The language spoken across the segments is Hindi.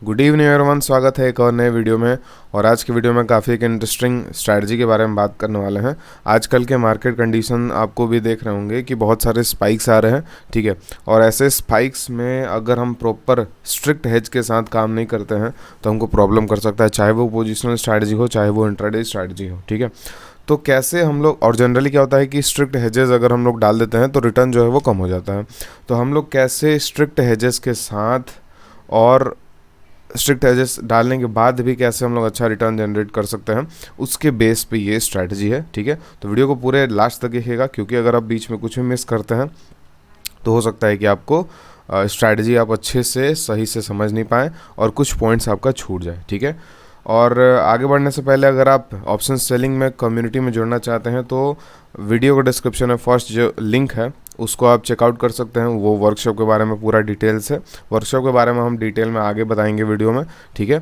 गुड इवनिंग एवरीवन, स्वागत है एक और नए वीडियो में। और आज की वीडियो में काफ़ी एक इंटरेस्टिंग स्ट्रैटेजी के बारे में बात करने वाले हैं। आजकल के मार्केट कंडीशन आपको भी देख रहे होंगे कि बहुत सारे स्पाइक्स आ रहे हैं, ठीक है। और ऐसे स्पाइक्स में अगर हम प्रॉपर स्ट्रिक्ट हेज के साथ काम नहीं करते हैं तो हमको प्रॉब्लम कर सकता है, चाहे वो पोजिशनल स्ट्रैटेजी हो चाहे वो इंट्राडे स्ट्रैटेजी हो, ठीक है। तो कैसे हम लोग, और जनरली क्या होता है कि स्ट्रिक्ट हेजेस अगर हम लोग डाल देते हैं तो रिटर्न जो है वो कम हो जाता है। तो हम लोग कैसे स्ट्रिक्ट हेजेस के साथ और स्ट्रिक्ट एजेस डालने के बाद भी कैसे हम लोग अच्छा रिटर्न जनरेट कर सकते हैं, उसके बेस पे ये स्ट्रैटेजी है, ठीक है। तो वीडियो को पूरे लास्ट तक देखिएगा, क्योंकि अगर आप बीच में कुछ भी मिस करते हैं तो हो सकता है कि आपको स्ट्रैटेजी आप अच्छे से सही से समझ नहीं पाएँ और कुछ पॉइंट्स आपका छूट जाए, ठीक है। और आगे बढ़ने से पहले अगर आप ऑप्शन सेलिंग में कम्युनिटी में जुड़ना चाहते हैं तो वीडियो को डिस्क्रिप्शन में फर्स्ट जो लिंक है उसको आप चेकआउट कर सकते हैं। वो वर्कशॉप के बारे में पूरा डिटेल्स है। वर्कशॉप के बारे में हम डिटेल में आगे बताएंगे वीडियो में, ठीक है।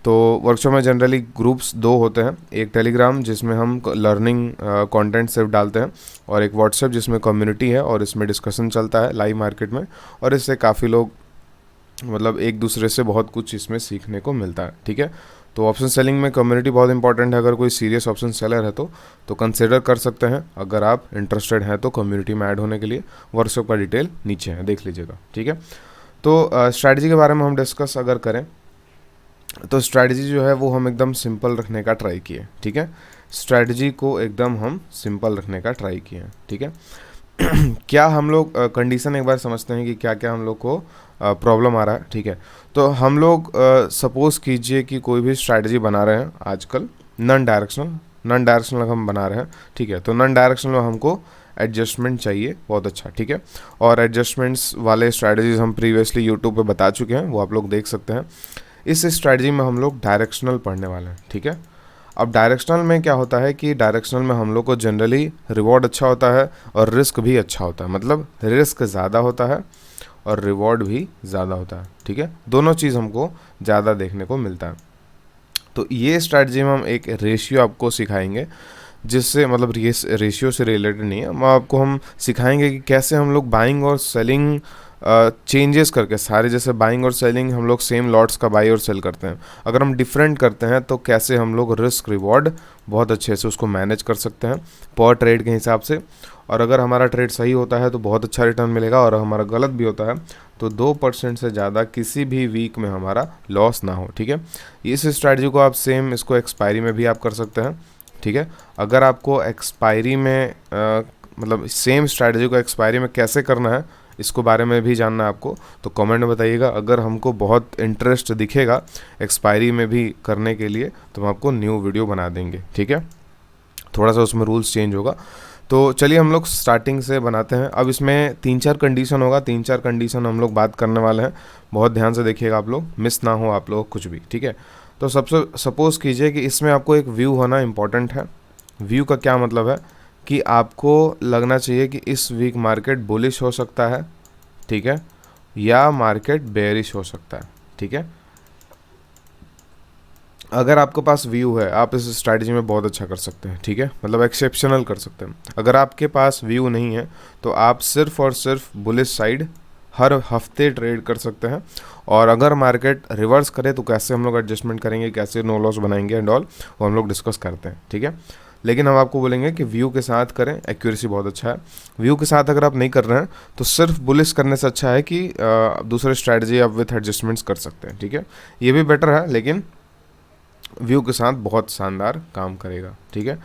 तो वर्कशॉप में जनरली ग्रुप्स दो होते हैं, एक टेलीग्राम जिसमें हम लर्निंग कंटेंट सिर्फ डालते हैं, और एक व्हाट्सएप जिसमें कम्युनिटी है और इसमें डिस्कशन चलता है लाइव मार्केट में, और इससे काफ़ी लोग मतलब एक दूसरे से बहुत कुछ इसमें सीखने को मिलता है, ठीक है। तो ऑप्शन सेलिंग में कम्युनिटी बहुत इंपॉर्टेंट है। अगर कोई सीरियस ऑप्शन सेलर है तो कंसिडर कर सकते हैं। अगर आप इंटरेस्टेड हैं तो कम्युनिटी में ऐड होने के लिए वर्कशॉप का डिटेल नीचे है, देख लीजिएगा, ठीक है। तो स्ट्रैटेजी के बारे में हम डिस्कस अगर करें तो स्ट्रैटेजी जो है वो हम एकदम सिंपल रखने का ट्राई किए, ठीक है। स्ट्रैटेजी को एकदम हम सिंपल रखने का ट्राई किए, ठीक है। क्या हम लोग कंडीशन एक बार समझते हैं कि क्या क्या हम लोग को प्रॉब्लम आ रहा है, ठीक है। तो हम लोग सपोज कीजिए कि कोई भी स्ट्रैटेजी बना रहे हैं आजकल, नॉन डायरेक्शनल हम बना रहे हैं, ठीक है। तो नॉन डायरेक्शनल में हमको एडजस्टमेंट चाहिए बहुत अच्छा, ठीक है। और एडजस्टमेंट्स वाले स्ट्रैटेजीज हम प्रीवियसली यूट्यूब पे बता चुके हैं, वो आप लोग देख सकते हैं। इस स्ट्रैटेजी में हम लोग डायरेक्शनल पढ़ने वाले हैं, ठीक है। अब डायरेक्शनल में क्या होता है कि डायरेक्शनल में हम लोग को जनरली रिवॉर्ड अच्छा होता है और रिस्क भी अच्छा होता है, मतलब रिस्क ज़्यादा होता है और रिवॉर्ड भी ज़्यादा होता है, ठीक है। दोनों चीज़ हमको ज़्यादा देखने को मिलता है। तो ये स्ट्रैटेजी में हम एक रेशियो आपको सिखाएंगे, जिससे मतलब ये रेशियो से रिलेटेड नहीं है, हम सिखाएंगे कि कैसे हम लोग बाइंग और सेलिंग चेंजेस करके, सारे जैसे बाइंग और सेलिंग हम लोग सेम लॉट्स का बाई और सेल करते हैं, अगर हम डिफरेंट करते हैं तो कैसे हम लोग रिस्क रिवॉर्ड बहुत अच्छे से उसको मैनेज कर सकते हैं पर ट्रेड के हिसाब से। और अगर हमारा ट्रेड सही होता है तो बहुत अच्छा रिटर्न मिलेगा, और हमारा गलत भी होता है तो 2% से ज़्यादा किसी भी वीक में हमारा लॉस ना हो, ठीक है। इस स्ट्रैटेजी को आप सेम इसको एक्सपायरी में भी आप कर सकते हैं, ठीक है। अगर आपको एक्सपायरी में मतलब सेम स्ट्रैटेजी को एक्सपायरी में कैसे करना है इसको बारे में भी जानना है आपको, तो कमेंट में बताइएगा। अगर हमको बहुत इंटरेस्ट दिखेगा एक्सपायरी में भी करने के लिए तो हम आपको न्यू वीडियो बना देंगे, ठीक है। थोड़ा सा उसमें रूल्स चेंज होगा। तो चलिए हम लोग स्टार्टिंग से बनाते हैं। अब इसमें 3-4 कंडीशन होगा, 3-4 कंडीशन हम लोग बात करने वाले हैं। बहुत ध्यान से देखिएगा, आप लोग मिस ना हो आप लोग कुछ भी, ठीक है। तो सबसे सपोज कीजिए कि इसमें आपको एक व्यू होना इंपॉर्टेंट है। व्यू का क्या मतलब है कि आपको लगना चाहिए कि इस वीक मार्केट बुलिश हो सकता है, ठीक है, या मार्केट बेयरिश हो सकता है, ठीक है। अगर आपके पास व्यू है आप इस स्ट्रैटेजी में बहुत अच्छा कर सकते हैं, ठीक है, मतलब एक्सेप्शनल कर सकते हैं। अगर आपके पास व्यू नहीं है तो आप सिर्फ और सिर्फ बुलिश साइड हर हफ्ते ट्रेड कर सकते हैं। और अगर मार्केट रिवर्स करे तो कैसे हम लोग एडजस्टमेंट करेंगे, कैसे नो लॉस बनाएंगे एंड ऑल, वो हम लोग डिस्कस करते हैं, ठीक है। लेकिन हम आपको बोलेंगे कि व्यू के साथ करें, एक्यूरेसी बहुत अच्छा है। व्यू के साथ अगर आप नहीं कर रहे हैं तो सिर्फ बुलिश करने से अच्छा है कि दूसरे स्ट्रैटेजी आप विथ एडजस्टमेंट्स कर सकते हैं, ठीक है। ये भी बेटर है, लेकिन व्यू के साथ बहुत शानदार काम करेगा, ठीक है।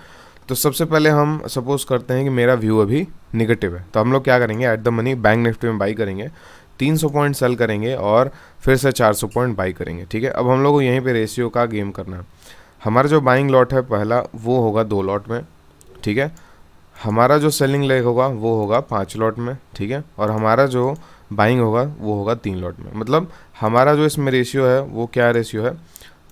तो सबसे पहले हम सपोज करते हैं कि मेरा व्यू अभी निगेटिव है, तो हम लोग क्या करेंगे, at the money bank Nifty में बाई करेंगे, 300 पॉइंट सेल करेंगे और फिर से 400 पॉइंट बाई करेंगे, ठीक है। अब हम लोग को यहीं पे रेशियो का गेम करना है। हमारा जो बाइंग लॉट है पहला वो होगा 2 लॉट में, ठीक है। हमारा जो सेलिंग लेग होगा वो होगा 5 लॉट में, ठीक है। और हमारा जो बाइंग होगा वो होगा 3 लॉट में। मतलब हमारा जो इसमें रेशियो है वो क्या रेशियो है,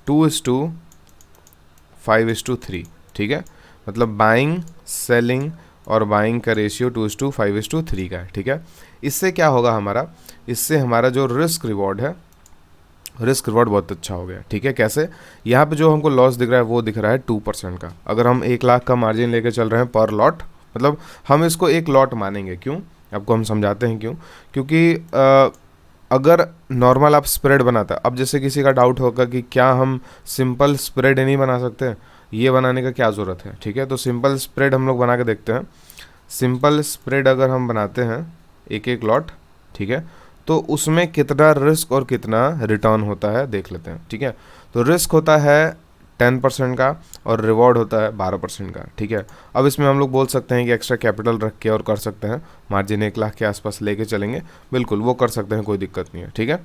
2:5:3, ठीक है। मतलब बाइंग, सेलिंग और बाइंग का रेशियो 2:5:3 का है, ठीक है। इससे क्या होगा हमारा, इससे हमारा जो रिस्क रिवॉर्ड है, रिस्क रिवॉर्ड बहुत अच्छा हो गया, ठीक है। कैसे, यहाँ पे जो हमको लॉस दिख रहा है वो दिख रहा है 2% का। अगर हम 1 लाख का मार्जिन लेके चल रहे हैं पर लॉट, मतलब हम इसको एक लॉट मानेंगे, क्यों, आपको हम समझाते हैं क्यों। क्योंकि अगर नॉर्मल आप स्प्रेड बनाते हैं, अब जैसे किसी का डाउट होगा कि क्या हम सिंपल स्प्रेड नहीं बना सकते, ये बनाने का क्या ज़रूरत है, ठीक है। तो सिंपल स्प्रेड हम लोग बना के देखते हैं। सिंपल स्प्रेड अगर हम बनाते हैं एक एक लॉट, ठीक है, तो उसमें कितना रिस्क और कितना रिटर्न होता है देख लेते हैं, ठीक है। तो रिस्क होता है 10% का और रिवॉर्ड होता है 12% का, ठीक है। अब इसमें हम लोग बोल सकते हैं कि एक्स्ट्रा कैपिटल रख के और कर सकते हैं, मार्जिन 1 लाख के आसपास लेके चलेंगे, बिल्कुल वो कर सकते हैं, कोई दिक्कत नहीं है, ठीक है।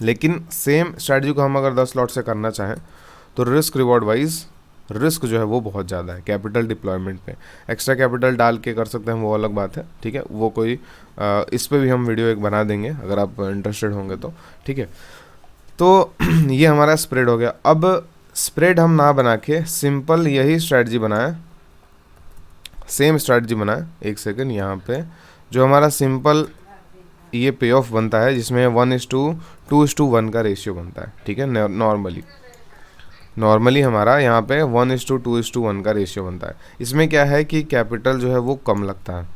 लेकिन सेम स्ट्रैटेजी को हम अगर 10 लॉट से करना चाहें तो रिस्क रिवॉर्ड वाइज रिस्क जो है वो बहुत ज़्यादा है कैपिटल डिप्लॉयमेंट पे। एक्स्ट्रा कैपिटल डाल के कर सकते हैं, वो अलग बात है, ठीक है। वो कोई इस पे भी हम वीडियो एक बना देंगे अगर आप इंटरेस्टेड होंगे तो, ठीक है। तो ये हमारा स्प्रेड हो गया। अब स्प्रेड हम ना बना के सिंपल यही स्ट्रैटेजी बनाएं, सेम स्ट्रैटेजी बनाएं। एक सेकंड, यहाँ पे जो हमारा सिंपल ये पे ऑफ बनता है जिसमें 1:2:1 का रेशियो बनता है, ठीक है। नॉर्मली हमारा यहाँ पे 1:2:1 का रेशियो बनता है। इसमें क्या है कि कैपिटल जो है वो कम लगता है,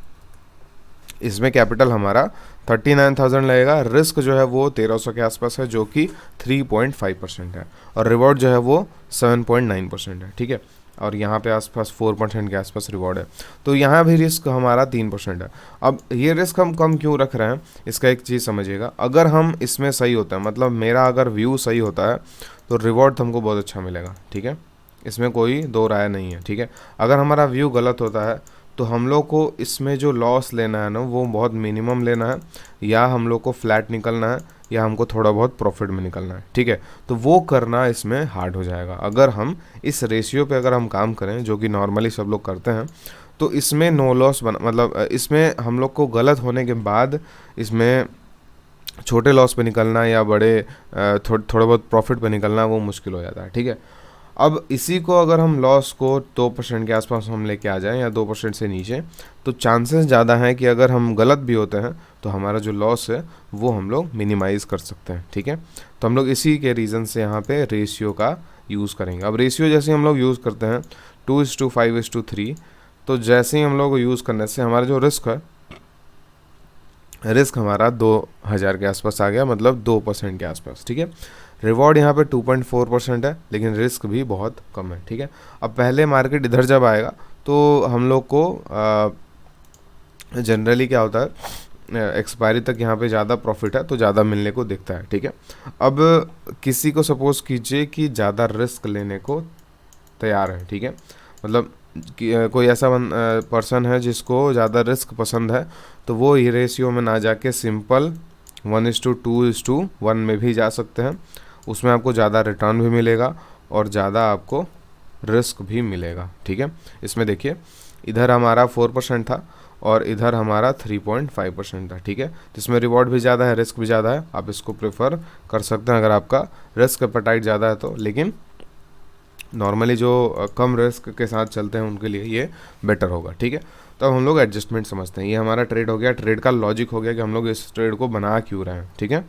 इसमें कैपिटल हमारा 39,000 लगेगा, रिस्क जो है वो 1300 के आसपास है जो कि 3.5% है, और रिवॉर्ड जो है वो 7.9% है, ठीक है। और यहाँ पे आसपास 4% के आसपास रिवॉर्ड है। तो यहाँ भी रिस्क हमारा 3% है। अब ये रिस्क हम कम क्यों रख रहे हैं, इसका एक चीज़ समझिएगा। अगर हम इसमें सही होता है, मतलब मेरा अगर व्यू सही होता है तो रिवॉर्ड हमको बहुत अच्छा मिलेगा, ठीक है। इसमें कोई दो राय नहीं है, ठीक है। अगर हमारा व्यू गलत होता है तो हम लोग को इसमें जो लॉस लेना है ना वो बहुत मिनिमम लेना है, या हम लोग को फ्लैट निकलना है, या हमको थोड़ा बहुत प्रॉफिट में निकलना है, ठीक है। तो वो करना इसमें हार्ड हो जाएगा। अगर हम इस रेशियो पे अगर हम काम करें जो कि नॉर्मली सब लोग करते हैं, तो इसमें नो लॉस मतलब इसमें हम लोग को गलत होने के बाद इसमें छोटे लॉस पे निकलना या बड़े थोड़ा बहुत प्रॉफिट पे निकलना वो मुश्किल हो जाता है, ठीक है। अब इसी को अगर हम लॉस को 2% के आसपास हम लेके आ जाएं या 2% से नीचे, तो चांसेस ज़्यादा हैं कि अगर हम गलत भी होते हैं तो हमारा जो लॉस है वो हम लोग मिनिमाइज़ कर सकते हैं, ठीक है। तो हम लोग इसी के रीज़न से यहाँ पे रेशियो का यूज़ करेंगे। अब रेशियो जैसे हम लोग यूज़ करते हैं 2:5:3, तो जैसे ही हम लोग यूज़ करने से हमारा जो रिस्क है, रिस्क हमारा 2000 के आसपास आ गया, मतलब 2% के आसपास, ठीक है। रिवॉर्ड यहाँ पे 2.4% है, लेकिन रिस्क भी बहुत कम है, ठीक है। अब पहले मार्केट इधर जब आएगा तो हम लोग को जनरली क्या होता है, एक्सपायरी तक यहाँ पे ज़्यादा प्रॉफिट है तो ज़्यादा मिलने को दिखता है, ठीक है। अब किसी को सपोज कीजिए कि ज़्यादा रिस्क लेने को तैयार है, ठीक है, मतलब कोई ऐसा पर्सन है जिसको ज़्यादा रिस्क पसंद है, तो वो ये रेशियो में ना जाके सिंपल 1:2:1 में भी जा सकते हैं। उसमें आपको ज़्यादा रिटर्न भी मिलेगा और ज़्यादा आपको रिस्क भी मिलेगा, ठीक है। इसमें देखिए इधर हमारा 4% था और इधर हमारा 3.5% था, ठीक है। तो इसमें रिवॉर्ड भी ज़्यादा है, रिस्क भी ज़्यादा है। आप इसको प्रेफर कर सकते हैं अगर आपका रिस्क एपेटाइट ज़्यादा है तो, लेकिन नॉर्मली जो कम रिस्क के साथ चलते हैं उनके लिए ये बेटर होगा, ठीक है। तो हम लोग एडजस्टमेंट समझते हैं। ये हमारा ट्रेड हो गया, ट्रेड का लॉजिक हो गया कि हम लोग इस ट्रेड को बना क्यों रहे हैं, ठीक है,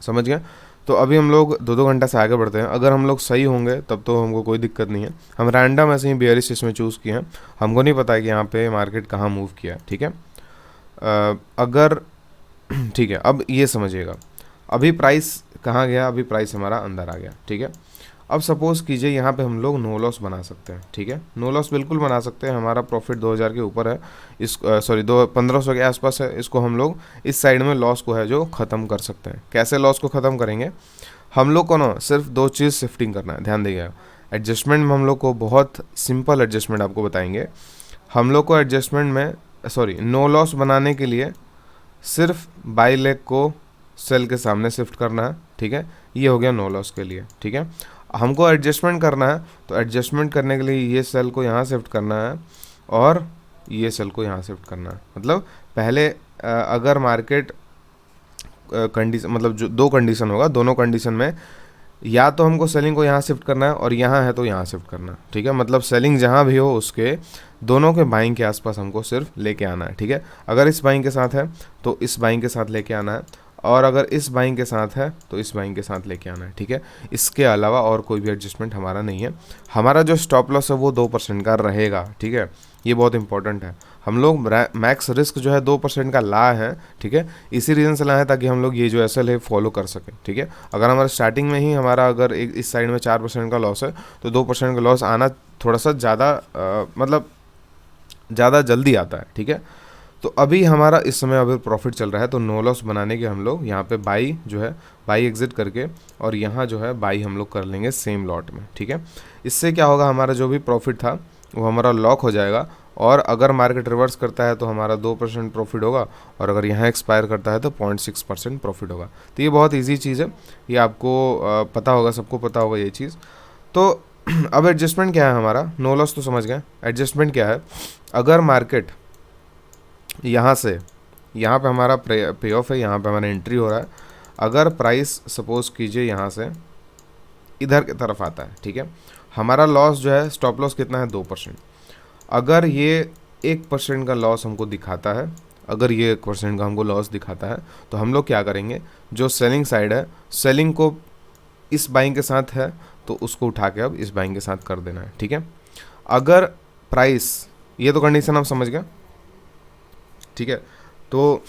समझ गए। तो अभी हम लोग 2-2 घंटा से आगे बढ़ते हैं। अगर हम लोग सही होंगे तब तो हमको कोई दिक्कत नहीं है। हम रैंडम ऐसे ही बेयरिश इसमें चूज़ किए हैं, हमको नहीं पता है कि यहाँ पे मार्केट कहाँ मूव किया है, ठीक है। अगर ठीक है, अब ये समझिएगा, अभी प्राइस कहाँ गया, अभी प्राइस हमारा अंदर आ गया, ठीक है। अब सपोज़ कीजिए यहाँ पे हम लोग नो लॉस बना सकते हैं, ठीक है, नो लॉस बिल्कुल बना सकते हैं। हमारा प्रॉफिट 2000 के ऊपर है, इस 1500 के आसपास है। इसको हम लोग इस साइड में लॉस को है जो ख़त्म कर सकते हैं। कैसे लॉस को ख़त्म करेंगे, हम लोग को ना सिर्फ 2 चीज़ शिफ्टिंग करना है, ध्यान दीजिएगा। एडजस्टमेंट में हम लोग को बहुत सिंपल एडजस्टमेंट आपको बताएंगे। हम लोग को एडजस्टमेंट में नो लॉस बनाने के लिए सिर्फ बाई लेग को सेल के सामने शिफ्ट करना है, ठीक है। ये हो गया नो लॉस के लिए, ठीक है। हमको एडजस्टमेंट करना है तो एडजस्टमेंट करने के लिए ये सेल को यहाँ शिफ्ट करना है और ये सेल को यहाँ शिफ्ट करना है। मतलब पहले अगर मार्केट कंडीशन, मतलब जो 2 कंडीशन होगा, दोनों कंडीशन में या तो हमको सेलिंग को यहाँ शिफ्ट करना है और यहाँ है तो यहाँ शिफ्ट करना है, ठीक है। मतलब सेलिंग जहाँ भी हो उसके दोनों के बाइंग के आसपास हमको सिर्फ लेके आना है, ठीक है। अगर इस बाइंग के साथ है तो इस बाइंग के साथ लेके आना है, और अगर इस बाइंग के साथ है तो इस बाइंग के साथ लेके आना है, ठीक है। इसके अलावा और कोई भी एडजस्टमेंट हमारा नहीं है। हमारा जो स्टॉप लॉस है वो 2% का रहेगा, ठीक है, ये बहुत इंपॉर्टेंट है। हम लोग मैक्स रिस्क जो है 2% का ला है, ठीक है, इसी रीज़न से लाए हैं ताकि हम लोग ये जो एसएल है फॉलो कर सकें, ठीक है। अगर हमारा स्टार्टिंग में ही हमारा अगर एक इस साइड में 4% का लॉस है तो 2% का लॉस आना थोड़ा सा ज़्यादा मतलब ज़्यादा जल्दी आता है, ठीक है। तो अभी हमारा इस समय अभी प्रॉफिट चल रहा है, तो नो लॉस बनाने के हम लोग यहाँ पे बाई जो है बाई एग्जिट करके और यहाँ जो है बाई हम लोग कर लेंगे सेम लॉट में, ठीक है। इससे क्या होगा, हमारा जो भी प्रॉफिट था वो हमारा लॉक हो जाएगा, और अगर मार्केट रिवर्स करता है तो हमारा 2% प्रॉफिट होगा, और अगर यहाँ एक्सपायर करता है तो 0.6% प्रॉफिट होगा। तो ये बहुत ईजी चीज़ है, ये आपको पता होगा, सबको पता होगा ये चीज़। तो अब एडजस्टमेंट क्या है हमारा, नो लॉस तो समझ गए, एडजस्टमेंट क्या है, अगर मार्केट यहाँ से यहाँ पे हमारा पे ऑफ है, यहाँ पे हमारा एंट्री हो रहा है, अगर प्राइस सपोज कीजिए यहाँ से इधर की तरफ आता है, ठीक है, हमारा लॉस जो है स्टॉप लॉस कितना है 2%। अगर ये 1% का लॉस हमको दिखाता है, अगर ये 1% का हमको लॉस दिखाता है तो हम लोग क्या करेंगे, जो सेलिंग साइड है, सेलिंग को इस बाइंग के साथ है तो उसको उठा के अब इस बाइंग के साथ कर देना है, ठीक है। अगर प्राइस, ये तो कंडीशन आप समझ गए, ठीक है। तो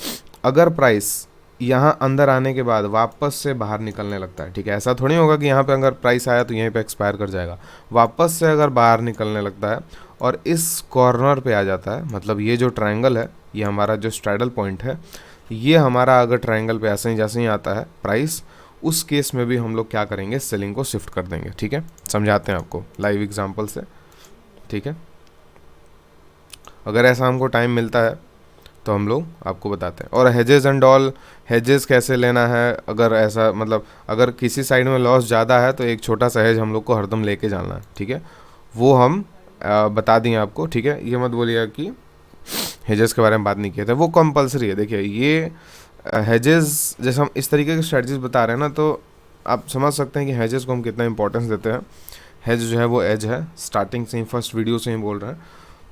अगर प्राइस यहाँ अंदर आने के बाद वापस से बाहर निकलने लगता है, ठीक है, ऐसा थोड़ी होगा कि यहाँ पे अगर प्राइस आया तो यहीं पे एक्सपायर कर जाएगा, वापस से अगर बाहर निकलने लगता है और इस कॉर्नर पे आ जाता है, मतलब ये जो ट्रायंगल है, ये हमारा जो स्ट्रैडल पॉइंट है, ये हमारा अगर ट्रायंगल पे ऐसे ही जैसे ही आता है प्राइस, उस केस में भी हम लोग क्या करेंगे, सेलिंग को शिफ्ट कर देंगे, ठीक है। समझाते हैं आपको लाइव एग्जाम्पल से, ठीक है। अगर ऐसा हमको टाइम मिलता है तो हम लोग आपको बताते हैं। और हेजेस एंड ऑल, हेजेस कैसे लेना है, अगर ऐसा मतलब अगर किसी साइड में लॉस ज़्यादा है तो एक छोटा सा हेज हम लोग को हरदम लेके जाना है, ठीक है, वो हम बता दिए आपको, ठीक है। ये मत बोलिएगा कि हेजेस के बारे में बात नहीं किए थे, वो कंपलसरी है। देखिए ये हेजेस जैसे हम इस तरीके की स्ट्रेटजीज बता रहे हैं ना, तो आप समझ सकते हैं कि हेजेस को हम कितना इंपॉर्टेंस देते हैं। हेज जो है वो एज है, स्टार्टिंग से ही फर्स्ट वीडियो से ही बोल रहे हैं,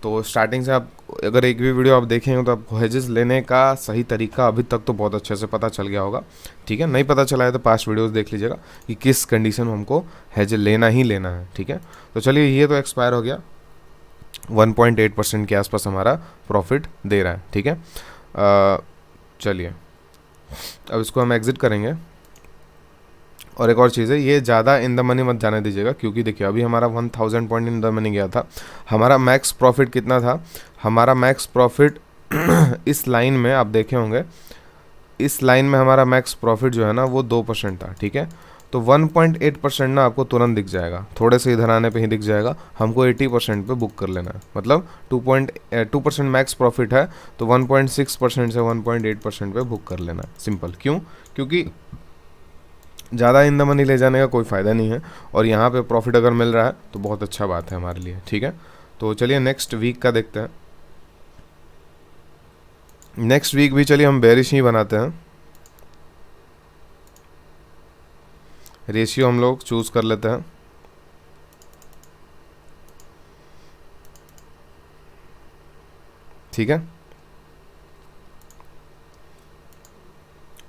तो स्टार्टिंग से आप अगर एक भी वीडियो आप देखेंगे तो आपको हेजेस लेने का सही तरीका अभी तक तो बहुत अच्छे से पता चल गया होगा, ठीक है। नहीं पता चला है तो पास्ट वीडियोस देख लीजिएगा कि किस कंडीशन में हमको हेज लेना ही लेना है, ठीक है। तो चलिए ये तो एक्सपायर हो गया, 1.8% के आसपास हमारा प्रॉफिट दे रहा है, ठीक है। चलिए अब इसको हम एग्जिट करेंगे। और एक और चीज़ है, ये ज़्यादा इन द मनी मत जाने दीजिएगा, क्योंकि देखिए अभी हमारा 1000 पॉइंट इन द मनी गया था। हमारा मैक्स प्रॉफिट कितना था, हमारा मैक्स प्रॉफिट इस लाइन में आप देखे होंगे, इस लाइन में हमारा मैक्स प्रॉफिट जो है ना वो 2% था, ठीक है। तो 1.8% ना आपको तुरंत दिख जाएगा, थोड़े से इधर आने पे ही दिख जाएगा। हमको 80% पे बुक कर लेना है, मतलब 2% मैक्स प्रॉफिट है तो 1.6% से 1.8% पे बुक कर लेना है, सिंपल। क्यों, क्योंकि ज़्यादा इन द मनी ले जाने का कोई फ़ायदा नहीं है, और यहाँ पे प्रॉफिट अगर मिल रहा है तो बहुत अच्छा बात है हमारे लिए, ठीक है। तो चलिए नेक्स्ट वीक का देखते हैं। नेक्स्ट वीक भी चलिए हम बेरिश ही बनाते हैं। रेशियो हम लोग चूज़ कर लेते हैं, ठीक है।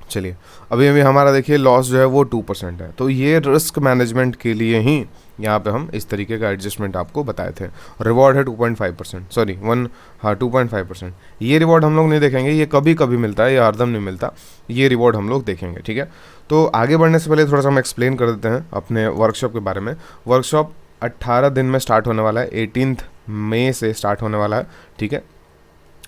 चलिए अभी अभी हमारा देखिए लॉस जो है वो 2% है, तो ये रिस्क मैनेजमेंट के लिए ही यहाँ पे हम इस तरीके का एडजस्टमेंट आपको बताए थे। रिवॉर्ड है 2.5%, सॉरी 2.5%। ये रिवॉर्ड हम लोग नहीं देखेंगे, ये कभी कभी मिलता है, ये हरदम नहीं मिलता, ये रिवॉर्ड हम लोग देखेंगे, ठीक है। तो आगे बढ़ने से पहले थोड़ा सा हम एक्सप्लेन कर देते हैं अपने वर्कशॉप के बारे में। वर्कशॉप 18 दिन में स्टार्ट होने वाला है, 18 मई से स्टार्ट होने वाला है, ठीक है।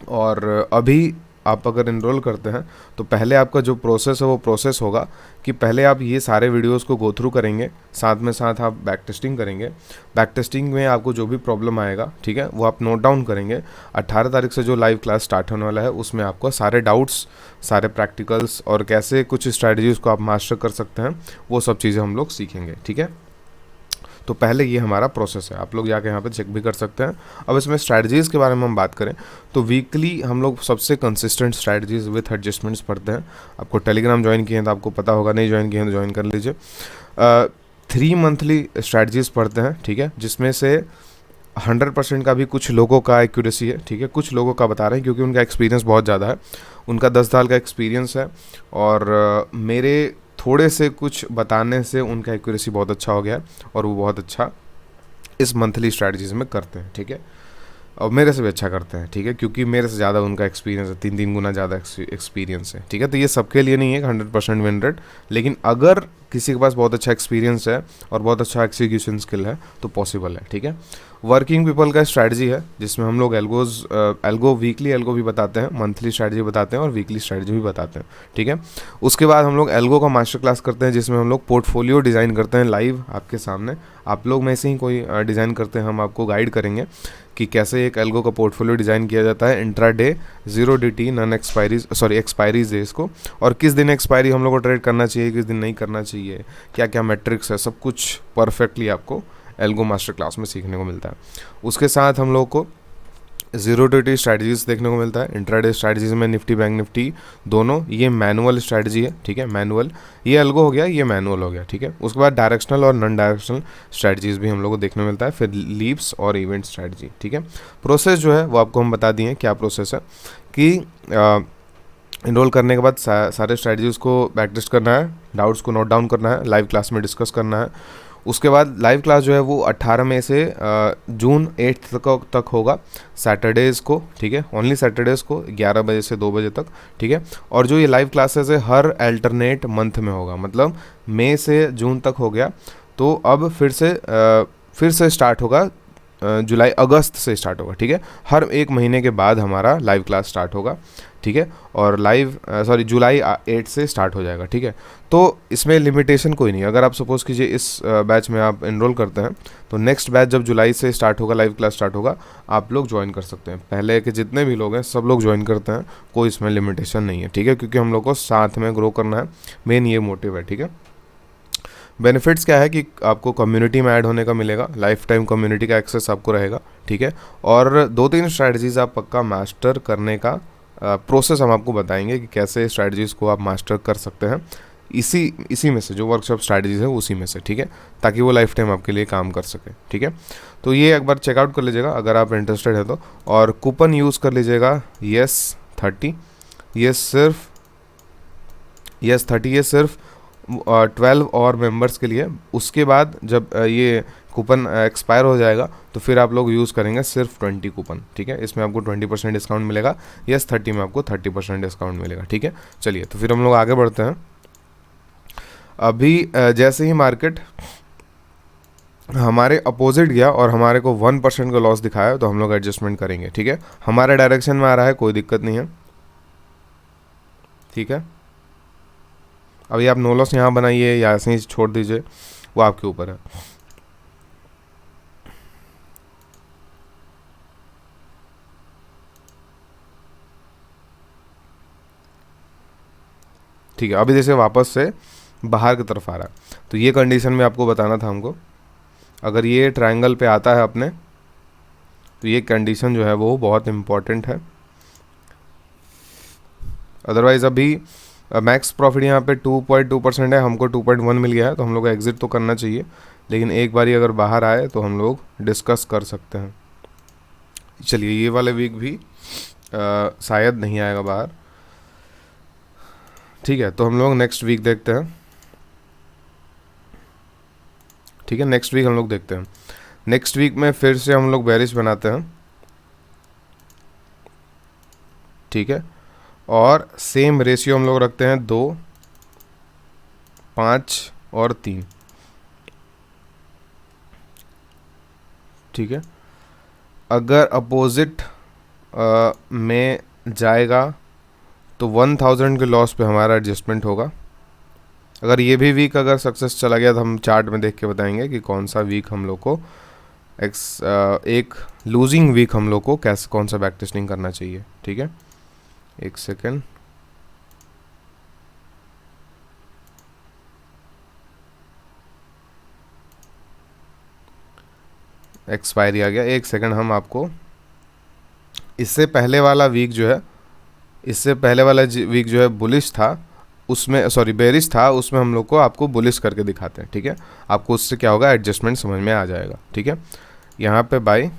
और अभी आप अगर इनरोल करते हैं तो पहले आपका जो प्रोसेस है वो प्रोसेस होगा कि पहले आप ये सारे वीडियोस को गो थ्रू करेंगे, साथ में साथ आप बैक टेस्टिंग करेंगे। बैक टेस्टिंग में आपको जो भी प्रॉब्लम आएगा, ठीक है, वो आप नोट डाउन करेंगे। 18 तारीख से जो लाइव क्लास स्टार्ट होने वाला है उसमें आपको सारे डाउट्स, सारे प्रैक्टिकल्स और कैसे कुछ स्ट्रैटेजीज़ को आप मास्टर कर सकते हैं, वो सब चीज़ें हम लोग सीखेंगे, ठीक है। तो पहले ये हमारा प्रोसेस है, आप लोग जाके यहाँ पे चेक भी कर सकते हैं। अब इसमें स्ट्रैटेजीज़ के बारे में हम बात करें तो वीकली हम लोग सबसे कंसिस्टेंट स्ट्रैटेजीज़ विथ एडजस्टमेंट्स पढ़ते हैं। आपको टेलीग्राम ज्वाइन किए हैं तो आपको पता होगा, नहीं ज्वाइन किए हैं तो ज्वाइन कर लीजिए। 3 मंथली स्ट्रैटेजीज़ पढ़ते हैं, ठीक है, जिसमें से 100% का भी कुछ लोगों का एक्यूरेसी है, ठीक है, कुछ लोगों का बता रहे हैं क्योंकि उनका एक्सपीरियंस बहुत ज़्यादा है, उनका 10 साल का एक्सपीरियंस है, और मेरे थोड़े से कुछ बताने से उनका एक्यूरेसी बहुत अच्छा हो गया और वो बहुत अच्छा इस मंथली स्ट्रैटेजीज़ में करते हैं, ठीक है। और मेरे से भी अच्छा करते हैं, ठीक है, क्योंकि मेरे से ज़्यादा उनका एक्सपीरियंस है, 3 गुना ज़्यादा एक्सपीरियंस है, ठीक है। तो ये सबके लिए नहीं है 100% विन रेट, लेकिन अगर किसी के पास बहुत अच्छा एक्सपीरियंस है और बहुत अच्छा एक्सिक्यूशन स्किल है तो पॉसिबल है, ठीक है। वर्किंग पीपल का स्ट्रैटेजी है जिसमें हम लोग एल्गो वीकली एल्गो भी बताते हैं, मंथली स्ट्रैटेजी बताते हैं और वीकली स्ट्रैटेजी भी बताते हैं, ठीक है। उसके बाद हम लोग एल्गो का मास्टर क्लास करते हैं जिसमें हम लोग पोर्टफोलियो डिज़ाइन करते हैं लाइव आपके सामने। आप लोग में से ही कोई डिज़ाइन करते हैं, हम आपको गाइड करेंगे कि कैसे एक एल्गो का पोर्टफोलियो डिज़ाइन किया जाता है intra day, 0 DT, non expiries expiries days को, और किस दिन एक्सपायरी हम लोग को ट्रेड करना चाहिए, किस दिन नहीं करना चाहिए, क्या क्या मैट्रिक्स है, सब कुछ परफेक्टली आपको एल्गो मास्टर क्लास में सीखने को मिलता है। उसके साथ हम लोग को 0 DT स्ट्रैटेजीज देखने को मिलता है। इंट्राडे स्ट्रैटेजीज में निफ्टी बैंक निफ्टी दोनों, ये मैनुअल स्ट्रैटेजी है, ठीक है, मैनुअल, ये एल्गो हो गया, ये मैनुअल हो गया, ठीक है। उसके बाद डायरेक्शनल और नॉन डायरेक्शनल स्ट्रैटेजीज भी हम लोग को देखने को मिलता है, फिर लीव्स और इवेंट स्ट्रैटेजी, ठीक है। प्रोसेस जो है वो आपको हम बता दिए क्या प्रोसेस है, कि इनरोल करने के बाद सारे स्ट्रैटेजीज को बैक टेस्ट करना है, डाउट्स को नोट डाउन करना है, लाइव क्लास में डिस्कस करना है। उसके बाद लाइव क्लास जो है वो 18 मई से जून 8 तक होगा, सैटरडेज़ को, ठीक है, ओनली सैटरडेज़ को 11 बजे से 2 बजे तक, ठीक है। और जो ये लाइव क्लासेस है हर अल्टरनेट मंथ में होगा, मतलब मई से जून तक हो गया, तो अब फिर से स्टार्ट होगा, जुलाई अगस्त से स्टार्ट होगा, ठीक है। हर एक महीने के बाद हमारा लाइव क्लास स्टार्ट होगा, ठीक है, और जुलाई 8 से स्टार्ट हो जाएगा, ठीक है। तो इसमें लिमिटेशन कोई नहीं है। अगर आप सपोज़ कीजिए इस बैच में आप इनरोल करते हैं तो नेक्स्ट बैच जब जुलाई से स्टार्ट होगा, लाइव क्लास स्टार्ट होगा, आप लोग ज्वाइन कर सकते हैं। पहले के जितने भी लोग हैं सब लोग ज्वाइन करते हैं, कोई इसमें लिमिटेशन नहीं है, ठीक है, क्योंकि हम लोग को साथ में ग्रो करना है, मेन ये मोटिव है, ठीक है। बेनिफिट्स क्या है कि आपको कम्युनिटी में ऐड होने का मिलेगा, लाइफ टाइम कम्युनिटी का एक्सेस आपको रहेगा, ठीक है। और 2-3 स्ट्रैटेजीज आप पक्का मास्टर करने का प्रोसेस हम आपको बताएंगे कि कैसे स्ट्रैटेजीज़ को आप मास्टर कर सकते हैं, इसी में से जो वर्कशॉप स्ट्रैटेजीज है उसी में से, ठीक है, ताकि वो लाइफ टाइम आपके लिए काम कर सके, ठीक है। तो ये एक बार चेकआउट कर लीजिएगा अगर आप इंटरेस्टेड है तो, और कूपन यूज़ कर लीजिएगा YES30, YES30 ये सिर्फ 12 और मेंबर्स के लिए। उसके बाद जब ये कूपन एक्सपायर हो जाएगा तो फिर आप लोग यूज़ करेंगे सिर्फ 20 कूपन, ठीक है। इसमें आपको 20% डिस्काउंट मिलेगा, YES30 में आपको 30% डिस्काउंट मिलेगा, ठीक है। चलिए तो फिर हम लोग आगे बढ़ते हैं। अभी जैसे ही मार्केट हमारे अपोजिट गया और हमारे को 1% का लॉस दिखाया तो हम लोग एडजस्टमेंट करेंगे, ठीक है। हमारे डायरेक्शन में आ रहा है, कोई दिक्कत नहीं है, ठीक है। अभी आप नो लॉस यहाँ बनाइए या ऐसे ही छोड़ दीजिए, वो आपके ऊपर है। ठीक है, अभी जैसे वापस से बाहर की तरफ आ रहा है तो ये कंडीशन में आपको बताना था हमको, अगर ये ट्रायंगल पे आता है अपने तो ये कंडीशन जो है वो बहुत इम्पॉर्टेंट है। अदरवाइज़ अभी मैक्स प्रॉफिट यहाँ पे 2.2% है, हमको 2.1 मिल गया है तो हम लोग को एग्जिट तो करना चाहिए, लेकिन एक बारी अगर बाहर आए तो हम लोग डिस्कस कर सकते हैं। चलिए ये वाले वीक भी शायद नहीं आएगा बाहर, ठीक है। तो हम लोग नेक्स्ट वीक देखते हैं, ठीक है, नेक्स्ट वीक हम लोग देखते हैं। नेक्स्ट वीक में फिर से हम लोग बेरिश बनाते हैं, ठीक है, और सेम रेशियो हम लोग रखते हैं 2, 5 और 3, ठीक है। अगर अपोजिट में जाएगा तो 1000 के लॉस पे हमारा एडजस्टमेंट होगा। अगर ये भी वीक अगर सक्सेस चला गया तो हम चार्ट में देख के बताएंगे कि कौन सा वीक हम लोग को एक लूजिंग वीक हम लोग को कैसे कौन सा बैक टेस्टिंग करना चाहिए, ठीक है। एक सेकेंड, एक्सपायरी आ गया, एक सेकेंड, हम आपको इससे पहले वाला वीक जो है, इससे पहले वाला वीक जो है बुलिश था, उसमें बेरिश था, उसमें हम लोग को आपको बुलिश करके दिखाते हैं, ठीक है। आपको उससे क्या होगा, एडजस्टमेंट समझ में आ जाएगा, ठीक है। यहाँ पे बाई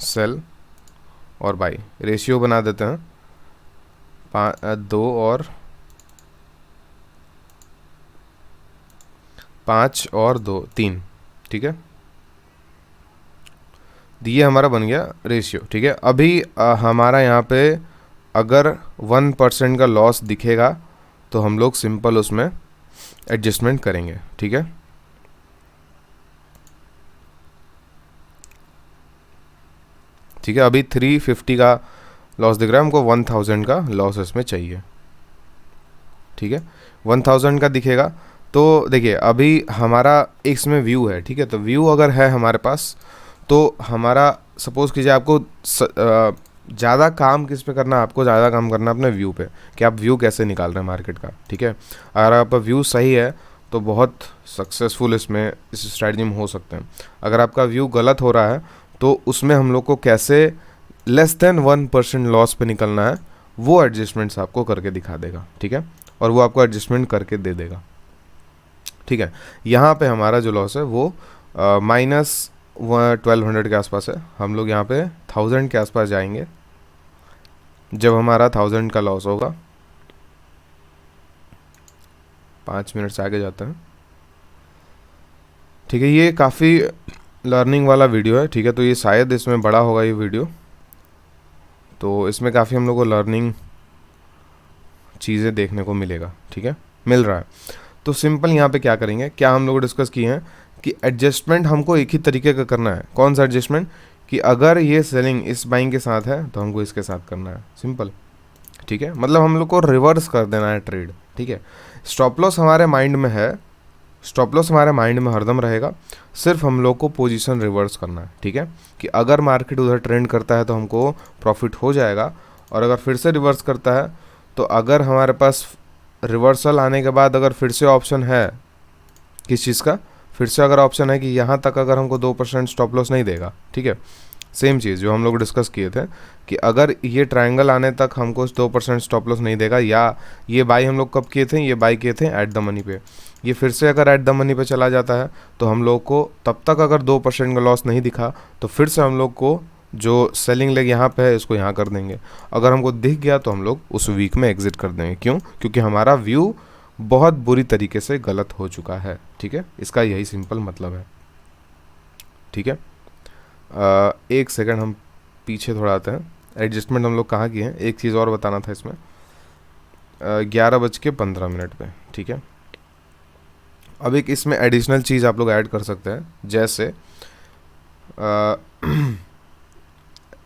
सेल और बाई रेशियो बना देते हैं 2 और 5 और 2, 3, ठीक है। ये हमारा बन गया रेशियो, ठीक है। अभी हमारा यहाँ पे अगर 1% का लॉस दिखेगा तो हम लोग सिंपल उसमें एडजस्टमेंट करेंगे, ठीक है। ठीक है, अभी 350 का लॉस दिख रहा है, हमको 1000 का लॉस इसमें चाहिए, ठीक है। 1000 का दिखेगा तो देखिए अभी हमारा इसमें व्यू है, ठीक है। तो व्यू अगर है हमारे पास तो हमारा सपोज कीजिए आपको ज़्यादा काम किस पे करना है, आपको ज़्यादा काम करना है अपने व्यू पे, कि आप व्यू कैसे निकाल रहे हैं मार्केट का, ठीक है। अगर आपका व्यू सही है तो बहुत सक्सेसफुल इसमें इस स्ट्रैटेजी में हो सकते हैं। अगर आपका व्यू गलत हो रहा है तो उसमें हम लोग को कैसे लेस देन 1% लॉस पे निकलना है वो एडजस्टमेंट्स आपको करके दिखा देगा, ठीक है। और वो आपको एडजस्टमेंट करके दे देगा, ठीक है। यहाँ पे हमारा जो लॉस है वो माइनस 1200 के आसपास है। हम लोग यहाँ पे 1000 के आसपास जाएंगे जब हमारा 1000 का लॉस होगा। 5 मिनट से आगे जाता है, ठीक है। ये काफ़ी लर्निंग वाला वीडियो है, ठीक है। तो ये शायद इसमें बड़ा होगा ये वीडियो, तो इसमें काफ़ी हम लोग को लर्निंग चीज़ें देखने को मिलेगा, ठीक है, मिल रहा है। तो सिंपल यहाँ पे क्या करेंगे, क्या हम लोग डिस्कस किए हैं कि एडजस्टमेंट हमको एक ही तरीके का करना है। कौन सा एडजस्टमेंट, कि अगर ये सेलिंग इस बाइंग के साथ है तो हमको इसके साथ करना है, सिंपल, ठीक है। मतलब हम लोग को रिवर्स कर देना है ट्रेड, ठीक है। स्टॉप लॉस हमारे माइंड में है, स्टॉप लॉस हमारे माइंड में हरदम रहेगा, सिर्फ हम लोग को पोजीशन रिवर्स करना है, ठीक है। कि अगर मार्केट उधर ट्रेंड करता है तो हमको प्रॉफिट हो जाएगा, और अगर फिर से रिवर्स करता है तो अगर हमारे पास रिवर्सल आने के बाद अगर फिर से ऑप्शन है किस चीज़ का, फिर से अगर ऑप्शन है कि यहाँ तक अगर हमको 2% स्टॉप लॉस नहीं देगा, ठीक है। सेम चीज़ जो हम लोग डिस्कस किए थे कि अगर ये ट्रायंगल आने तक हमको 2% स्टॉप लॉस नहीं देगा, या ये बाई हम लोग कब किए थे, ये बाई किए थे एट द मनी पे, ये फिर से अगर एट द मनी पे चला जाता है तो हम लोग को तब तक अगर 2% का लॉस नहीं दिखा तो फिर से हम लोग को जो सेलिंग लेग यहाँ पे है इसको यहाँ कर देंगे। अगर हमको दिख गया तो हम लोग उस वीक में एग्जिट कर देंगे। क्यों? क्योंकि हमारा व्यू बहुत बुरी तरीके से गलत हो चुका है, ठीक है। इसका यही सिंपल मतलब है, ठीक है। एक सेकंड हम पीछे थोड़ा आते हैं। एडजस्टमेंट हम लोग कहाँ किए हैं, एक चीज़ और बताना था इसमें। 11:15 पे, ठीक है। अब एक इसमें एडिशनल चीज़ आप लोग ऐड कर सकते हैं, जैसे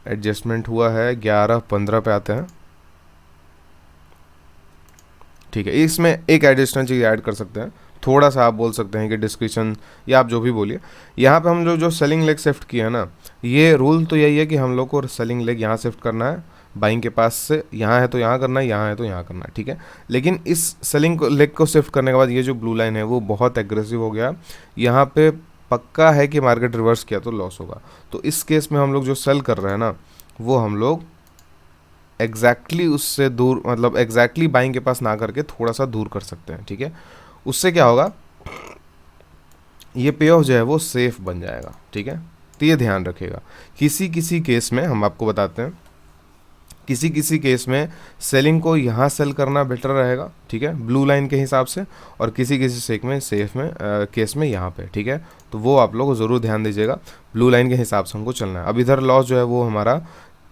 एडजस्टमेंट हुआ है 11:15 पे आते हैं, ठीक है। इसमें एक एडिशनल चीज़ ऐड कर सकते हैं, थोड़ा सा आप बोल सकते हैं कि डिस्क्रिप्शन या आप जो भी बोलिए। यहाँ पे हम जो सेलिंग लेग शिफ्ट किया है ना, ये रूल तो यही है कि हम लोग को सेलिंग लेग यहाँ शिफ्ट करना है, बाइंग के पास से यहाँ है तो यहाँ करना है, यहाँ है तो यहाँ करना है, ठीक है। लेकिन इस सेलिंग लेग को शिफ्ट करने के बाद ये जो ब्लू लाइन है वो बहुत एग्रेसिव हो गया, यहाँ पे पक्का है कि मार्केट रिवर्स किया तो लॉस होगा। तो इस केस में हम लोग जो सेल कर रहे हैं ना, वो हम लोग एग्जैक्टली उससे दूर, मतलब एग्जैक्टली बाइंग के पास ना करके थोड़ा सा दूर कर सकते हैं, ठीक है। उससे क्या होगा, ये पे ऑफ जो है वो सेफ बन जाएगा, ठीक है। तो ये ध्यान रखिएगा। किसी किसी केस में हम आपको बताते हैं, किसी किसी केस में सेलिंग को यहाँ सेल करना बेटर रहेगा, ठीक है, ब्लू लाइन के हिसाब से, और किसी किसी सेक में सेफ में केस में यहाँ पे, ठीक है। तो वो आप लोग ज़रूर ध्यान दीजिएगा, ब्लू लाइन के हिसाब से हमको चलना है। अब इधर लॉस जो है वो हमारा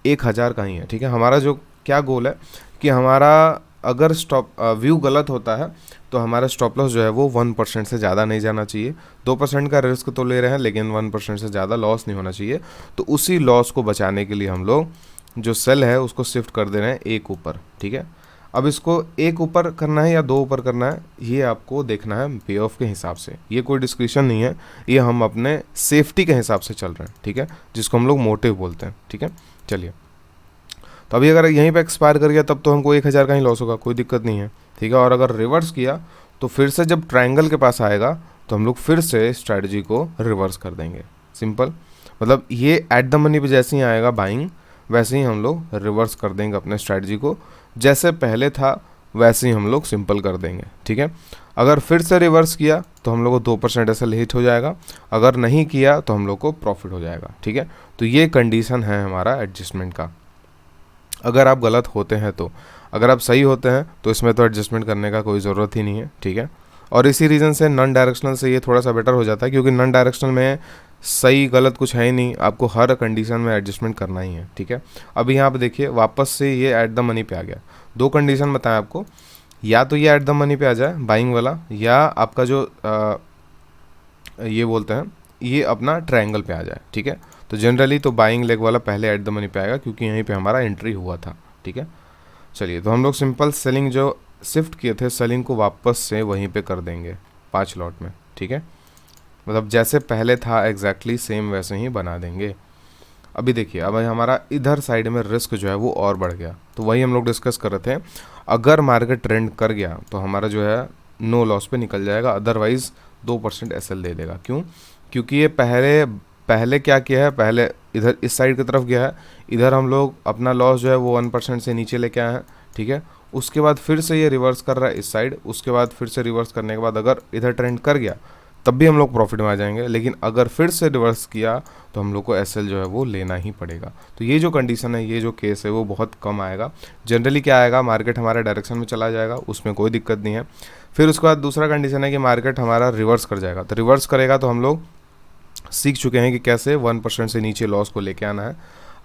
1000 का ही है, ठीक है। हमारा जो क्या गोल है कि हमारा अगर स्टॉप व्यू गलत होता है तो हमारा स्टॉप लॉस जो है वो 1% से ज़्यादा नहीं जाना चाहिए। 2% का रिस्क तो ले रहे हैं, लेकिन 1% से ज़्यादा लॉस नहीं होना चाहिए। तो उसी लॉस को बचाने के लिए हम लोग जो सेल है उसको शिफ्ट कर दे रहे हैं एक ऊपर, ठीक है। अब इसको एक ऊपर करना है या 2 ऊपर करना है, ये आपको देखना है पे ऑफ के हिसाब से। ये कोई डिस्क्रिप्शन नहीं है, ये हम अपने सेफ्टी के हिसाब से चल रहे हैं, ठीक है, जिसको हम लोग मोटिव बोलते हैं, ठीक है। चलिए, तो अभी अगर यहीं पे एक्सपायर कर गया तब तो हमको 1000 का ही लॉस होगा, कोई दिक्कत नहीं है, ठीक है। और अगर रिवर्स किया तो फिर से जब ट्रायंगल के पास आएगा तो हम लोग फिर से स्ट्रैटेजी को रिवर्स कर देंगे, सिंपल। मतलब ये एट द मनी पे जैसे ही आएगा बाइंग, वैसे ही हम लोग रिवर्स कर देंगे अपने स्ट्रैटेजी को, जैसे पहले था वैसे ही हम लोग सिंपल कर देंगे, ठीक है। अगर फिर से रिवर्स किया तो हम लोग को 2% ऐसे हिट हो जाएगा, अगर नहीं किया तो हम लोग को प्रॉफिट हो जाएगा, ठीक है। तो ये कंडीशन है हमारा एडजस्टमेंट का। अगर आप गलत होते हैं तो, अगर आप सही होते हैं तो इसमें तो एडजस्टमेंट करने का कोई ज़रूरत ही नहीं है, ठीक है। और इसी रीज़न से नॉन डायरेक्शनल से ये थोड़ा सा बेटर हो जाता है, क्योंकि नॉन डायरेक्शनल में सही गलत कुछ है ही नहीं, आपको हर कंडीशन में एडजस्टमेंट करना ही है, ठीक है। अभी यहाँ पे देखिए वापस से ये एट द मनी पे आ गया। दो कंडीशन बताएं आपको, या तो ये एट द मनी पे आ जाए बाइंग वाला, या आपका जो ये बोलते हैं ये अपना ट्रायंगल पे आ जाए, ठीक है। तो जनरली तो बाइंग लेग वाला पहले एट द मनी पे आएगा क्योंकि यहीं पे हमारा एंट्री हुआ था, ठीक है। चलिए, तो हम लोग सिंपल सेलिंग जो शिफ्ट किए थे, सेलिंग को वापस से वहीं पे कर देंगे 5 लॉट में, ठीक है। मतलब जैसे पहले था एग्जैक्टली सेम वैसे ही बना देंगे। अभी देखिए, अब हमारा इधर साइड में रिस्क जो है वो और बढ़ गया, तो वही हम लोग डिस्कस कर रहे थे। अगर मार्केट ट्रेंड कर गया तो हमारा जो है नो लॉस पे निकल जाएगा, अदरवाइज 2% एसएल दे देगा। क्यों? क्योंकि ये पहले क्या किया है, पहले इधर इस साइड की तरफ गया है, इधर हम लोग अपना लॉस जो है वो 1% से नीचे लेके आए हैं, ठीक है। उसके बाद फिर से ये रिवर्स कर रहा है इस साइड, उसके बाद फिर से रिवर्स करने के बाद अगर इधर ट्रेंड कर गया तब भी हम लोग प्रॉफिट में आ जाएंगे, लेकिन अगर फिर से रिवर्स किया तो हम लोग को एसएल जो है वो लेना ही पड़ेगा। तो ये जो कंडीशन है, ये जो केस है वो बहुत कम आएगा। जनरली क्या आएगा, मार्केट हमारे डायरेक्शन में चला जाएगा, उसमें कोई दिक्कत नहीं है। फिर उसके बाद दूसरा कंडीशन है कि मार्केट हमारा रिवर्स कर जाएगा, तो रिवर्स करेगा तो हम लोग सीख चुके हैं कि कैसे 1% से नीचे लॉस को लेके आना है।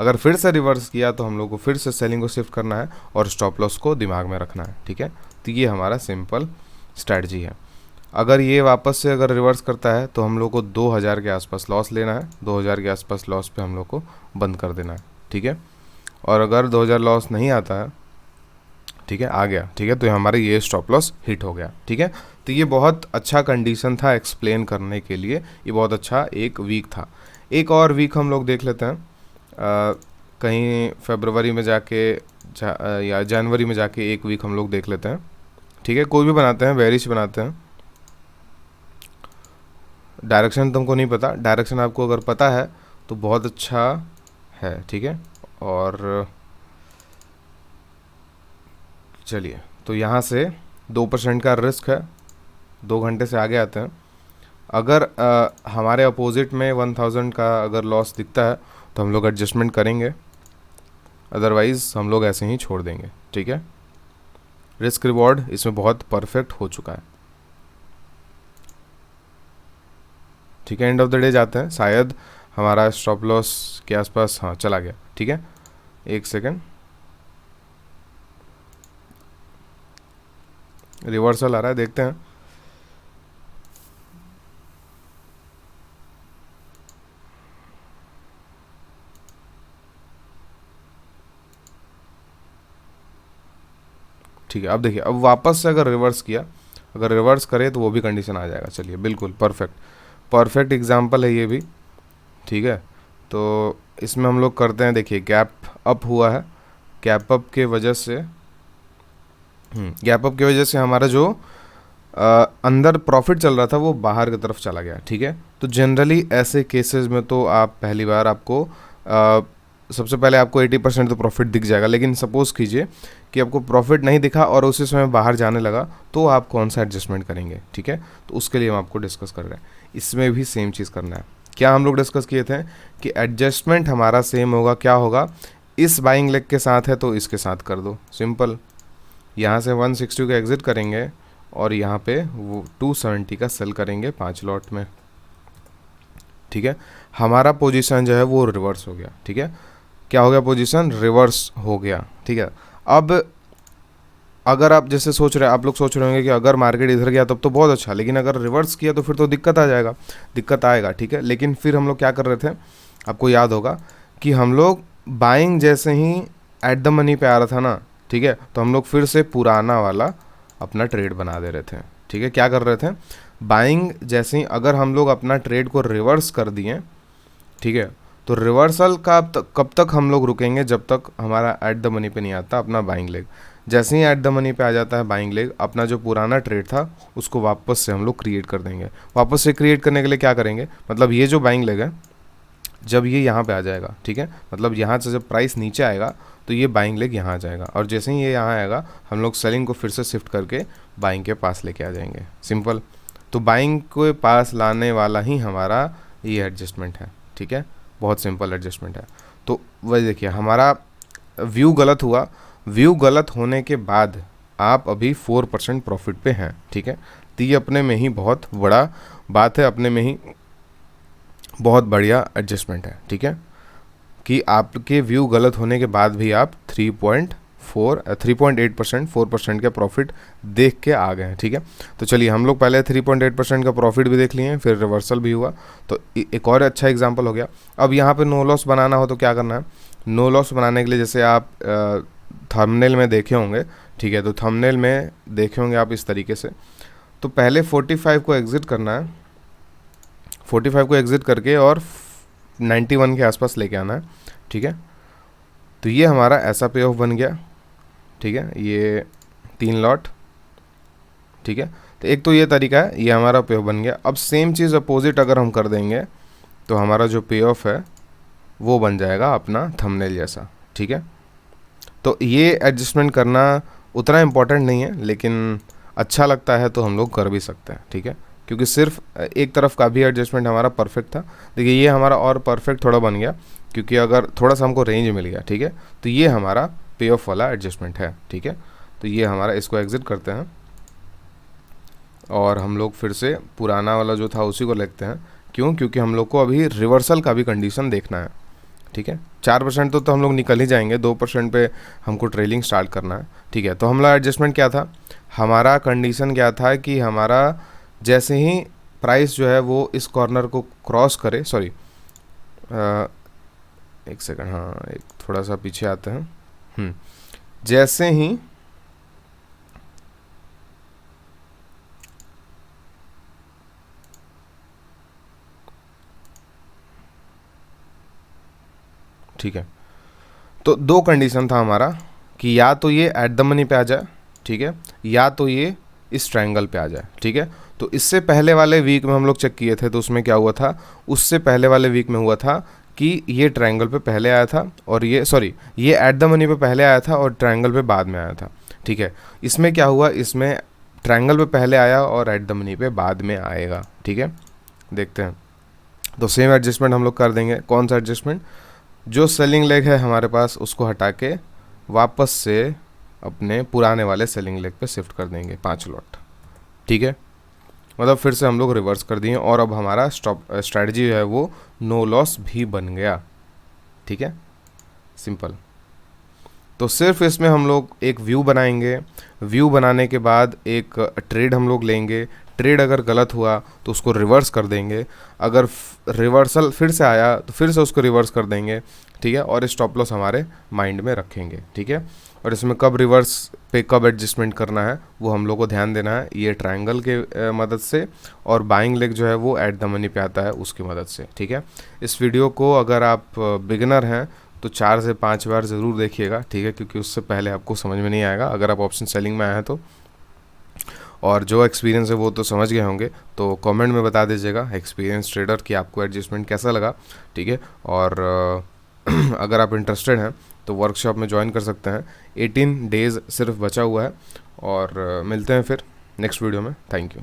अगर फिर से रिवर्स किया तो हम लोग को फिर से सेलिंग को शिफ्ट करना है और स्टॉप लॉस को दिमाग में रखना है, ठीक है। तो ये हमारा सिंपल स्ट्रैटेजी है। अगर ये वापस से अगर रिवर्स करता है तो हम लोग को 2000 के आसपास लॉस लेना है, 2000 के आसपास लॉस पे हम लोग को बंद कर देना है, ठीक है। और अगर 2000 लॉस नहीं आता है, ठीक है, आ गया, ठीक है, तो हमारे ये स्टॉप लॉस हिट हो गया, ठीक है। तो ये बहुत अच्छा कंडीशन था एक्सप्लेन करने के लिए, ये बहुत अच्छा एक वीक था। एक और वीक हम लोग देख लेते हैं, कहीं फरवरी में जाके या जनवरी में जाके एक वीक हम लोग देख लेते हैं, ठीक है। कोई भी बनाते हैं, बेरिश बनाते हैं। डायरेक्शन तुमको नहीं पता, डायरेक्शन आपको अगर पता है तो बहुत अच्छा है, ठीक है। और चलिए, तो यहाँ से 2% का रिस्क है, 2 घंटे से आगे आते हैं। अगर हमारे अपोजिट में 1000 का अगर लॉस दिखता है तो हम लोग एडजस्टमेंट करेंगे, अदरवाइज़ हम लोग ऐसे ही छोड़ देंगे, ठीक है। रिस्क रिवॉर्ड इसमें बहुत परफेक्ट हो चुका है, ठीक है। एंड ऑफ द डे जाते हैं, शायद हमारा स्टॉप लॉस के आसपास, हाँ, चला गया, ठीक है। एक सेकेंड, रिवर्सल आ रहा है, देखते हैं। ठीक है, अब देखिए, अब वापस से अगर रिवर्स किया, अगर रिवर्स करे तो वो भी कंडीशन आ जाएगा। चलिए, बिल्कुल परफेक्ट एग्जांपल है ये भी, ठीक है। तो इसमें हम लोग करते हैं, देखिए गैप अप हुआ है, गैप अप के वजह से हमारा जो अंदर प्रॉफिट चल रहा था वो बाहर की तरफ चला गया, ठीक है। तो जनरली ऐसे केसेस में तो आप पहली बार आपको सबसे पहले आपको 80% तो प्रॉफिट दिख जाएगा, लेकिन सपोज़ कीजिए कि आपको प्रॉफिट नहीं दिखा और उसी समय बाहर जाने लगा, तो आप कौन सा एडजस्टमेंट करेंगे, ठीक है। तो उसके लिए हम आपको डिस्कस कर रहे हैं, इसमें भी सेम चीज़ करना है। क्या हम लोग डिस्कस किए थे कि एडजस्टमेंट हमारा सेम होगा, क्या होगा, इस बाइंग लेग के साथ है तो इसके साथ कर दो, सिंपल। यहाँ से 160 का एग्जिट करेंगे और यहाँ पे वो 270 का सेल करेंगे 5 लॉट में, ठीक है। हमारा पोजीशन जो है वो रिवर्स हो गया, ठीक है। क्या हो गया, पोजीशन रिवर्स हो गया, ठीक है। अब अगर आप जैसे सोच रहे हैं, आप लोग सोच रहे होंगे कि अगर मार्केट इधर गया तब तो बहुत अच्छा, लेकिन अगर रिवर्स किया तो फिर तो दिक्कत आएगा, ठीक है। लेकिन फिर हम लोग क्या कर रहे थे, आपको याद होगा कि हम लोग बाइंग जैसे ही एट द मनी पे आ रहा था ना, ठीक है, तो हम लोग फिर से पुराना वाला अपना ट्रेड बना दे रहे थे, ठीक है। क्या कर रहे थे, बाइंग जैसे ही अगर हम लोग अपना ट्रेड को रिवर्स कर दिए, ठीक है, तो रिवर्सल का कब तक हम लोग रुकेंगे, जब तक हमारा एट द मनी पे नहीं आता अपना बाइंग लेग। जैसे ही एट द मनी पे आ जाता है बाइंग लेग, अपना जो पुराना ट्रेड था उसको वापस से हम लोग क्रिएट कर देंगे। वापस से क्रिएट करने के लिए क्या करेंगे, मतलब ये जो बाइंग लेग है, जब ये यहाँ पे आ जाएगा, ठीक है, मतलब यहाँ से जब प्राइस नीचे आएगा तो ये बाइंग लेग यहाँ आ जाएगा, और जैसे ही ये यहाँ आएगा हम लोग सेलिंग को फिर से शिफ्ट करके बाइंग के पास लेके आ जाएंगे, सिंपल। तो बाइंग के पास लाने वाला ही हमारा ये एडजस्टमेंट है, ठीक है, बहुत सिंपल एडजस्टमेंट है। तो वही देखिए, हमारा व्यू गलत हुआ, व्यू गलत होने के बाद आप अभी 4% प्रॉफिट पे हैं, ठीक है। तो ये अपने में ही बहुत बड़ा बात है, अपने में ही बहुत बढ़िया एडजस्टमेंट है, ठीक है, कि आपके व्यू गलत होने के बाद भी आप 3.8% 4% का प्रॉफिट देख के आ गए हैं, ठीक है। तो चलिए हम लोग पहले 3.8% का प्रॉफिट भी देख लिए, फिर रिवर्सल भी हुआ, तो एक और अच्छा एग्जांपल हो गया। अब यहाँ पे नो लॉस बनाना हो तो क्या करना है? नो लॉस बनाने के लिए जैसे आप थंबनेल में देखे होंगे, ठीक है, तो थंबनेल में देखे होंगे आप इस तरीके से, तो पहले 45 को एग्ज़िट करना है, 45 को एग्ज़िट करके और 91 के आसपास लेके आना है, ठीक है। तो ये हमारा ऐसा पे ऑफ बन गया, ठीक है, ये 3 लॉट, ठीक है। तो एक तो ये तरीका है, ये हमारा पे ऑफ बन गया। अब सेम चीज़ अपोजिट अगर हम कर देंगे तो हमारा जो पे ऑफ है वो बन जाएगा अपना थंबनेल जैसा, ठीक है। तो ये एडजस्टमेंट करना उतना इम्पोर्टेंट नहीं है, लेकिन अच्छा लगता है तो हम लोग कर भी सकते हैं, ठीक है, क्योंकि सिर्फ एक तरफ का भी एडजस्टमेंट हमारा परफेक्ट था। देखिए ये हमारा और परफेक्ट थोड़ा बन गया, क्योंकि अगर थोड़ा सा हमको रेंज मिल गया, ठीक है, तो ये हमारा पे ऑफ वाला एडजस्टमेंट है, ठीक है। तो ये हमारा, इसको एग्ज़िट करते हैं और हम लोग फिर से पुराना वाला जो था उसी को लिखते हैं। क्यों? क्योंकि हम लोग को अभी रिवर्सल का भी कंडीशन देखना है, ठीक है। 4% तो हम लोग निकल ही जाएंगे, 2% पे हमको ट्रेलिंग स्टार्ट करना है, ठीक है। तो हमारा एडजस्टमेंट क्या था? हमारा कंडीशन क्या था कि हमारा जैसे ही प्राइस जो है वो इस कॉर्नर को क्रॉस करे, सॉरी एक सेकंड, हाँ एक थोड़ा सा पीछे आते हैं। जैसे ही ठीक है, तो दो कंडीशन था हमारा कि या तो ये एट द मनी पे आ जाए, ठीक है, या तो ये इस ट्रायंगल पे आ जाए, ठीक है। तो इससे पहले वाले वीक में हम लोग चेक किए थे, तो उसमें क्या हुआ था? उससे पहले वाले वीक में हुआ था कि ये ट्रायंगल पे पहले आया था और ये ये एट द मनी पे पहले आया था और ट्रायंगल पे बाद में आया था, ठीक है। इसमें क्या हुआ? इसमें ट्रायंगल पे पहले आया और एट द मनी पे बाद में आएगा, ठीक है। देखते हैं, तो सेम एडजस्टमेंट हम लोग कर देंगे। कौन सा एडजस्टमेंट? जो सेलिंग लेग है हमारे पास उसको हटा के वापस से अपने पुराने वाले सेलिंग लेग पे शिफ्ट कर देंगे 5 लॉट, ठीक है। मतलब फिर से हम लोग रिवर्स कर दिए और अब हमारा स्ट्रैटेजी है वो नो लॉस भी बन गया, ठीक है, सिंपल। तो सिर्फ इसमें हम लोग एक व्यू बनाएंगे, व्यू बनाने के बाद एक ट्रेड हम लोग लेंगे। ट्रेड अगर गलत हुआ तो उसको रिवर्स कर देंगे, अगर रिवर्सल फिर से आया तो फिर से उसको रिवर्स कर देंगे, ठीक है। और स्टॉप लॉस हमारे माइंड में रखेंगे, ठीक है। और इसमें कब रिवर्स पे कब एडजस्टमेंट करना है वो हम लोग को ध्यान देना है, ये ट्रायंगल के मदद से, और बाइंग लेग जो है वो एट द मनी पे आता है उसकी मदद से, ठीक है। इस वीडियो को अगर आप बिगिनर हैं तो 4 से 5 बार ज़रूर देखिएगा, ठीक है, क्योंकि उससे पहले आपको समझ में नहीं आएगा अगर आप ऑप्शन सेलिंग में आए हैं तो। और जो एक्सपीरियंस है वो तो समझ गए होंगे, तो कमेंट में बता दीजिएगा एक्सपीरियंस ट्रेडर कि आपको एडजस्टमेंट कैसा लगा, ठीक है। और अगर आप इंटरेस्टेड हैं तो वर्कशॉप में ज्वाइन कर सकते हैं। 18 डेज़ सिर्फ बचा हुआ है और मिलते हैं फिर नेक्स्ट वीडियो में। Thank you.